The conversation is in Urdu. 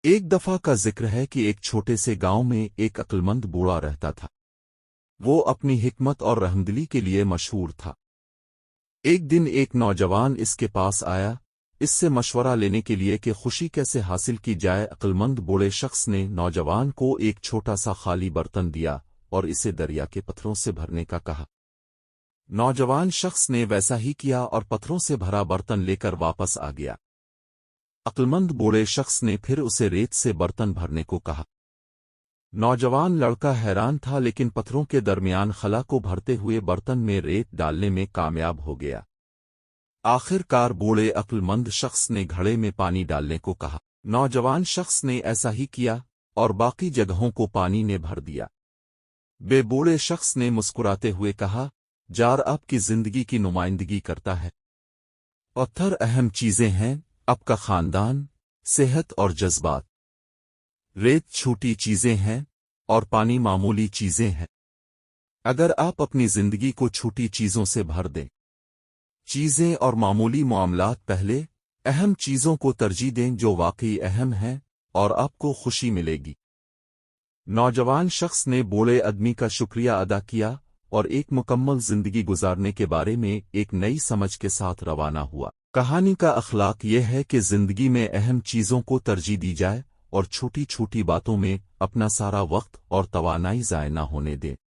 ایک دفعہ کا ذکر ہے کہ ایک چھوٹے سے گاؤں میں ایک عقلمند بوڑھا رہتا تھا۔ وہ اپنی حکمت اور رحمدلی کے لیے مشہور تھا۔ ایک دن ایک نوجوان اس کے پاس آیا، اس سے مشورہ لینے کے لیے کہ خوشی کیسے حاصل کی جائے۔ عقلمند بوڑھے شخص نے نوجوان کو ایک چھوٹا سا خالی برتن دیا اور اسے دریا کے پتھروں سے بھرنے کا کہا۔ نوجوان شخص نے ویسا ہی کیا اور پتھروں سے بھرا برتن لے کر واپس آ گیا۔ عقلمند بوڑھے شخص نے پھر اسے ریت سے برتن بھرنے کو کہا۔ نوجوان لڑکا حیران تھا، لیکن پتھروں کے درمیان خلا کو بھرتے ہوئے برتن میں ریت ڈالنے میں کامیاب ہو گیا۔ آخر کار بوڑھے عقلمند شخص نے گھڑے میں پانی ڈالنے کو کہا۔ نوجوان شخص نے ایسا ہی کیا اور باقی جگہوں کو پانی نے بھر دیا۔ بوڑھے شخص نے مسکراتے ہوئے کہا، جار آپ کی زندگی کی نمائندگی کرتا ہے۔ پتھر اہم چیزیں ہیں، آپ کا خاندان، صحت اور جذبات۔ ریت چھوٹی چیزیں ہیں اور پانی معمولی چیزیں ہیں۔ اگر آپ اپنی زندگی کو چھوٹی چیزوں سے بھر دیں، چیزیں اور معمولی معاملات پہلے، اہم چیزوں کو ترجیح دیں جو واقعی اہم ہیں، اور آپ کو خوشی ملے گی۔ نوجوان شخص نے بوڑھے آدمی کا شکریہ ادا کیا اور ایک مکمل زندگی گزارنے کے بارے میں ایک نئی سمجھ کے ساتھ روانہ ہوا۔ کہانی کا اخلاق یہ ہے کہ زندگی میں اہم چیزوں کو ترجیح دی جائے اور چھوٹی چھوٹی باتوں میں اپنا سارا وقت اور توانائی ضائع نہ ہونے دیں۔